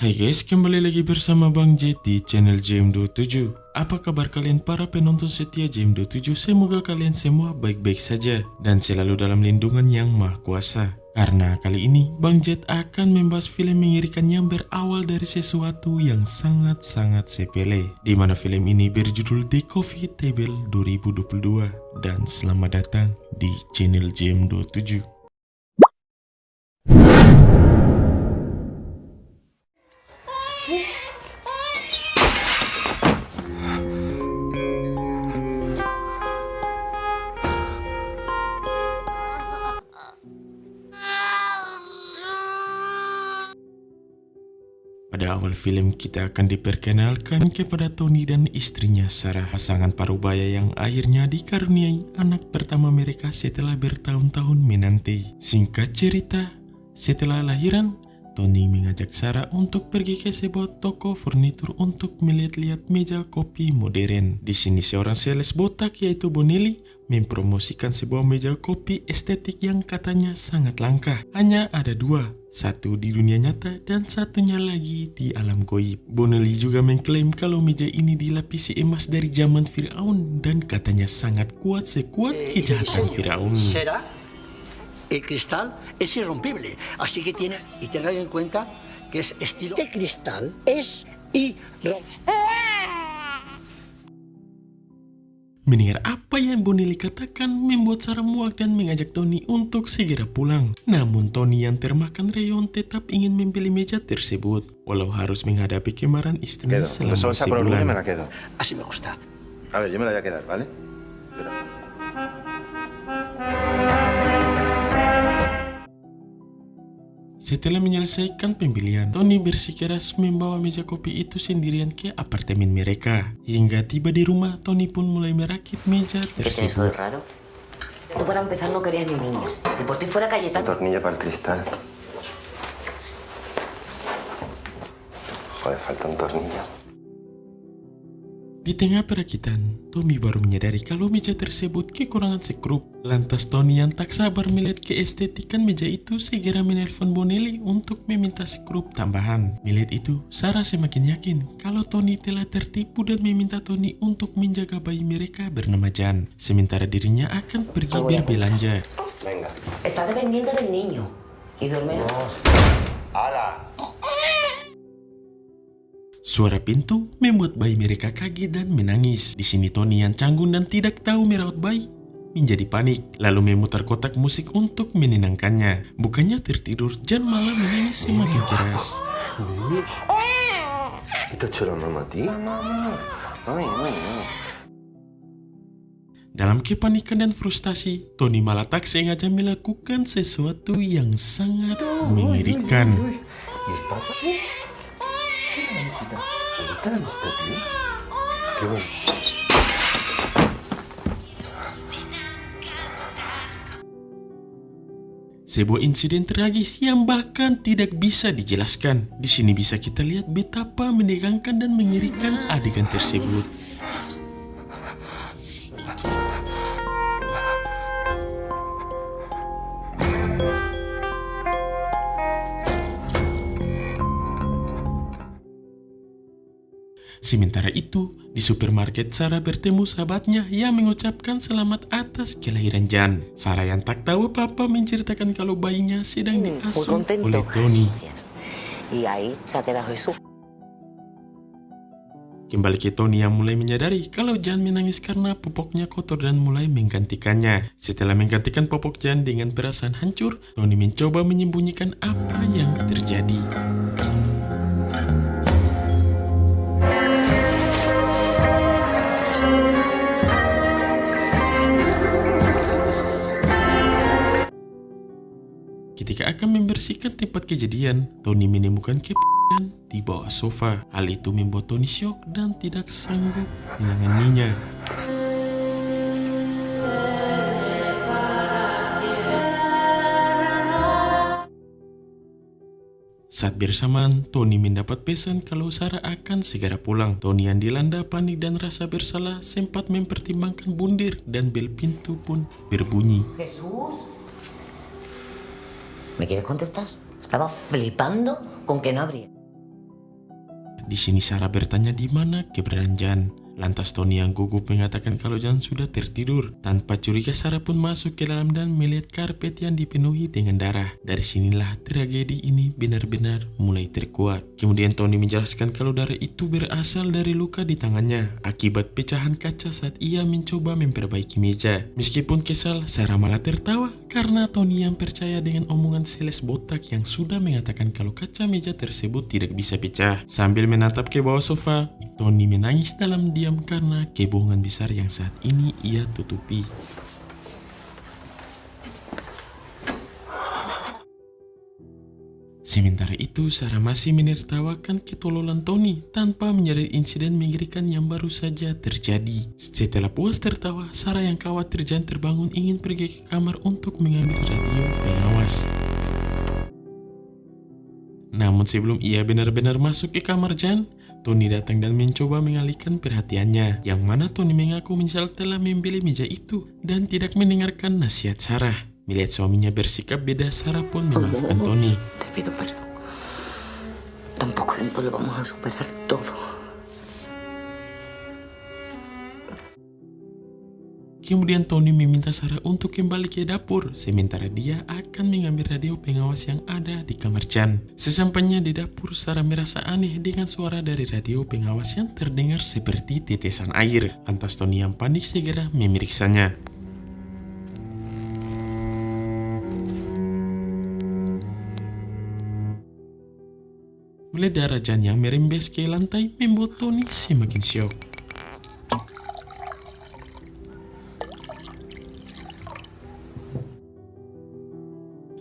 Hai guys, kembali lagi bersama Bang Jet di channel JM27. Apa kabar kalian para penonton setia JM27? Semoga kalian semua baik-baik saja dan selalu dalam lindungan yang maha kuasa. Karena kali ini Bang Jet akan membahas film mengerikan yang berawal dari sesuatu yang sangat-sangat sepele, di mana film ini berjudul The Coffee Table 2022. Dan selamat datang di channel JM27. Pada awal film kita akan diperkenalkan kepada Tony dan istrinya Sarah, pasangan parubaya yang akhirnya dikaruniai anak pertama mereka setelah bertahun-tahun menanti. Singkat cerita, setelah lahiran, Tony mengajak Sarah untuk pergi ke sebuah toko furnitur untuk melihat-lihat meja kopi modern. Di sini seorang sales botak yaitu Bonelli mempromosikan sebuah meja kopi estetik yang katanya sangat langka. Hanya ada dua, satu di dunia nyata dan satunya lagi di alam goib. Bonelli juga mengklaim kalau meja ini dilapisi emas dari zaman Firaun dan katanya sangat kuat sekuat kejahatan Firaun. El cristal es irrompible, así que tengan en cuenta que es estilo. Este cristal es irrompible. Mendengar apa yang Bonelli katakan membuat Sarah muak dan mengajak Tony untuk segera pulang. Namun Tony yang termakan rayon tetap ingin membeli meja tersebut, walau harus menghadapi kemarahan istrinya selama sebulan. Así me gusta. A ver, yo me la voy a quedar, ¿vale? Setelah menyelesaikan pembelian, Tony bersikeras membawa meja kopi itu sendirian ke apartemen mereka. Hingga tiba di rumah, Tony pun mulai merakit meja tersebut. Tú para empezar no querías ni niño. Si por ti fuera Un Cayetano. tornillo para el cristal. Joder, falta un tornillo. Di tengah perakitan, Tommy baru menyadari kalau meja tersebut kekurangan sekrup. Lantas Tony yang tak sabar melihat keestetikan meja itu segera menelpon Bonelli untuk meminta sekrup tambahan. Melihat itu, Sarah semakin yakin kalau Tony telah tertipu dan meminta Tony untuk menjaga bayi mereka bernama Jan. Sementara dirinya akan pergi berbelanja. Venga. Está dependiente del niño. Y duerme. ¡Hala! Suara pintu membuat bayi mereka kaget dan menangis. Di sini Tony yang canggung dan tidak tahu merawat bayi menjadi panik, lalu memutar kotak musik untuk menenangkannya. Bukannya tertidur, Jan malah menangis semakin keras. ¿Te ha hecho la mamá a ti? Ay, ay, ay. Dalam kepanikan dan frustasi, Tony malah tak sengaja melakukan sesuatu yang sangat mengerikan. Qué bueno. Sebuah insiden tragis yang bahkan tidak bisa dijelaskan. Di sini bisa kita lihat betapa menegangkan dan mengerikan adegan tersebut. Sementara itu, di supermarket Sarah bertemu sahabatnya yang mengucapkan selamat atas kelahiran Jan. Sarah yang tak tahu apa-apa menceritakan kalau bayinya sedang diasuh oleh Tony. Y ahí se ha quedado Jesús. Kembali ke Tony yang mulai menyadari kalau Jan menangis karena popoknya kotor dan mulai menggantikannya. Setelah menggantikan popok Jan dengan perasaan hancur, Tony mencoba menyembunyikan apa yang terjadi. Ketika akan membersihkan tempat kejadian, Tony menemukan kep***an di bawah sofa. Hal itu membuat Tony syok dan tidak sanggup menanganinya. Saat bersamaan, Tony mendapat pesan kalau Sarah akan segera pulang. Tony yang dilanda panik dan rasa bersalah sempat mempertimbangkan bundir dan bel pintu pun berbunyi. Jesús. ¿Me quieres contestar? Estaba flipando con que no abría. Di sini Sarah bertanya di mana keberadaan Jan. Lantas Tony yang gugup mengatakan kalau Jan sudah tertidur. Tanpa curiga Sarah pun masuk ke dalam dan melihat karpet yang dipenuhi dengan darah. Dari sinilah tragedi ini benar-benar mulai terkuak. Kemudian Tony menjelaskan kalau darah itu berasal dari luka di tangannya akibat pecahan kaca saat ia mencoba memperbaiki meja. Meskipun kesal, Sarah malah tertawa karena Tony yang percaya dengan omongan sales botak yang sudah mengatakan kalau kaca meja tersebut tidak bisa pecah. Sambil menatap ke bawah sofa, Tony menangis dalam diam karena kebohongan besar yang saat ini ia tutupi. Sementara itu, Sarah masih menertawakan ketololan Tony tanpa menyadari insiden mengerikan yang baru saja terjadi. Setelah puas tertawa, Sarah yang khawatir Jan terbangun ingin pergi ke kamar untuk mengambil radio pengawas. Namun sebelum ia benar-benar masuk ke kamar Jan, Tony datang dan mencoba mengalihkan perhatiannya, yang mana Tony mengaku menyesal telah membeli meja itu dan tidak mendengarkan nasihat Sarah. Melihat suaminya bersikap beda, Sarah pun memaafkan Tony. Te pido perdón. Tampoco esto lo vamos a superar todo. Kemudian Tony meminta Sarah untuk kembali ke dapur, sementara dia akan mengambil radio pengawas yang ada di kamar Jan. Sesampainya di dapur, Sarah merasa aneh dengan suara dari radio pengawas yang terdengar seperti tetesan air. Lantas Tony yang panik segera memeriksanya. Melihat darah Jan yang merembes ke lantai membuat Tony semakin syok.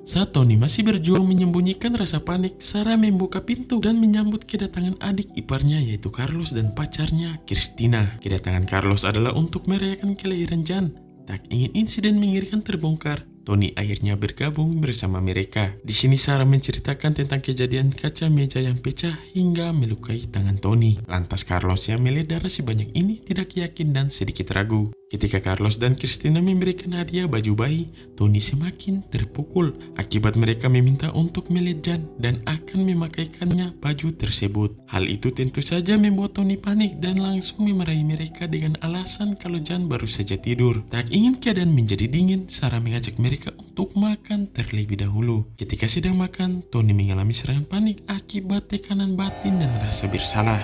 Saat Tony masih berjuang menyembunyikan rasa panik, Sarah membuka pintu dan menyambut kedatangan adik iparnya yaitu Carlos dan pacarnya Christina. Kedatangan Carlos adalah untuk merayakan kelahiran Jan. Tak ingin insiden mengerikan terbongkar, Tony akhirnya bergabung bersama mereka. Di sini Sarah menceritakan tentang kejadian kaca meja yang pecah hingga melukai tangan Tony. Lantas Carlos yang melihat darah sebanyak ini tidak yakin dan sedikit ragu. Ketika Carlos dan Christina memberikan hadiah baju bayi, Tony semakin terpukul akibat mereka meminta untuk melihat Jan dan akan memakaikannya baju tersebut. Hal itu tentu saja membuat Tony panik dan langsung memarahi mereka dengan alasan kalau Jan baru saja tidur. Tak ingin keadaan menjadi dingin, Sarah mengajak mereka untuk makan terlebih dahulu. Ketika sedang makan, Tony mengalami serangan panik akibat tekanan batin dan rasa bersalah.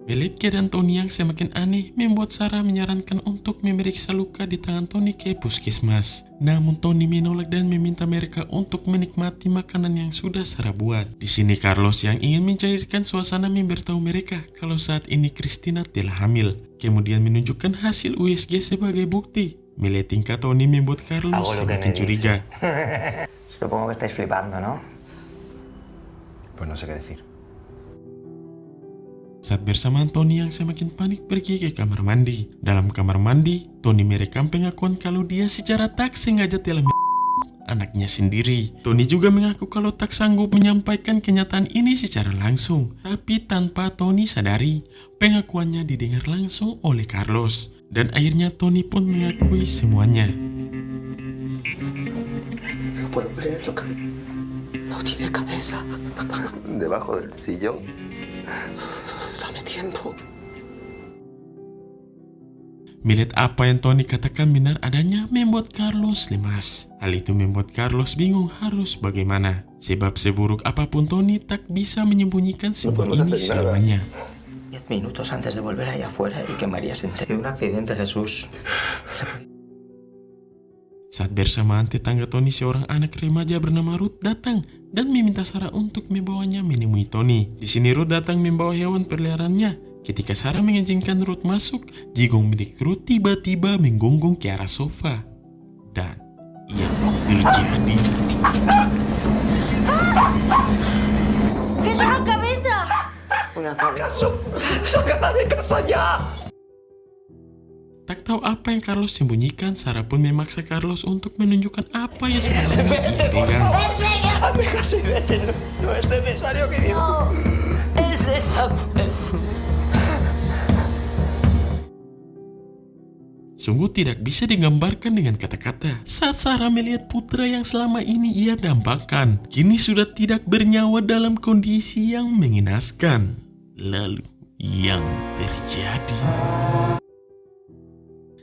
Melihat keadaan Tony yang semakin aneh membuat Sarah menyarankan untuk memeriksa luka di tangan Tony ke puskesmas. Namun Tony menolak dan meminta mereka untuk menikmati makanan yang sudah Sarah buat. Di sini Carlos yang ingin mencairkan suasana memberitahu mereka kalau saat ini Christina telah hamil. Kemudian menunjukkan hasil USG sebagai bukti. Melihat tingkah Tony membuat Carlos semakin curiga. Supongo que estáis flipando, ¿no? Pues no sé qué decir. Saat bersamaan Tony yang semakin panik pergi ke kamar mandi. Dalam kamar mandi, Tony merekam pengakuan kalau dia secara tak sengaja telah anaknya sendiri. Tony juga mengaku kalau tak sanggup menyampaikan kenyataan ini secara langsung. Tapi tanpa Tony sadari, pengakuannya didengar langsung oleh Carlos. Dan akhirnya Tony pun mengakui semuanya. No puedo creer lo que no tiene cabeza. Debajo del sillón. Dame tiempo. Melihat apa yang Tony katakan benar adanya membuat Carlos lemas. Hal itu membuat Carlos bingung harus bagaimana. Sebab seburuk apapun Tony tak bisa menyembunyikan semua ini selamanya. 10 minutos antes de volver allá afuera y que María se entere. Un accidente, Jesús. Saat bersamaan tetangga Tony seorang anak remaja bernama Ruth datang dan meminta Sarah untuk membawanya menemui Tony. Di sini Ruth datang membawa hewan peliharaannya. Ketika Sarah mengizinkan Ruth masuk, jigong milik Ruth tiba-tiba menggonggong ke arah sofa. Dan yang terjadi. ¡Que es una cabeza! Una cabeza. ¡Sácala de casa ya! Tak tahu apa yang Carlos sembunyikan, Sarah pun memaksa Carlos untuk menunjukkan apa yang sebenarnya ia pegang. Hazme caso y vete. No es necesario que digas. No, enséñame. Sungguh tidak bisa digambarkan dengan kata-kata. Saat Sarah melihat putra yang selama ini ia dambakan, kini sudah tidak bernyawa dalam kondisi yang mengenaskan. Lalu, yang terjadi?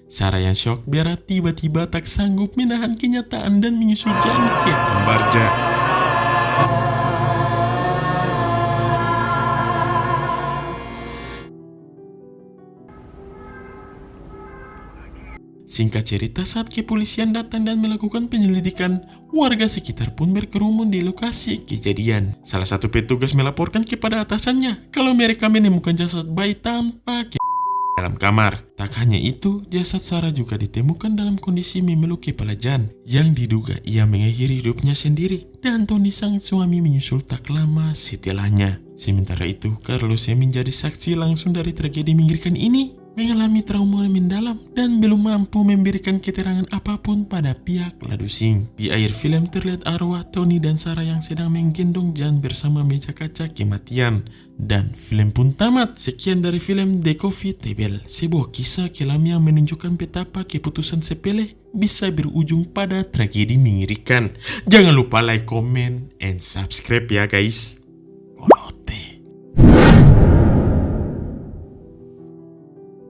Sarah yang shock berat tiba-tiba tak sanggup menahan kenyataan dan menyusul Jan ke kembarja. Singkat cerita, saat kepolisian datang dan melakukan penyelidikan, warga sekitar pun berkerumun di lokasi kejadian. Salah satu petugas melaporkan kepada atasannya kalau mereka menemukan jasad bayi tanpa dalam kamar. Tak hanya itu, jasad Sarah juga ditemukan dalam kondisi memeluk kepala Jan, yang diduga ia mengakhiri hidupnya sendiri, dan Tony sang suami menyusul tak lama setelahnya. Sementara itu, Carlos yang menjadi saksi langsung dari tragedi mengerikan ini, mengalami trauma mendalam dan belum mampu memberikan keterangan apapun pada pihak Ladusing. Di akhir film terlihat arwah Tony dan Sarah yang sedang menggendong Jan bersama meja kaca kematian. Dan film pun tamat. Sekian dari film The Coffee Table, sebuah kisah kelam yang menunjukkan betapa keputusan sepele bisa berujung pada tragedi mengerikan. Jangan lupa like, comment, and subscribe ya guys.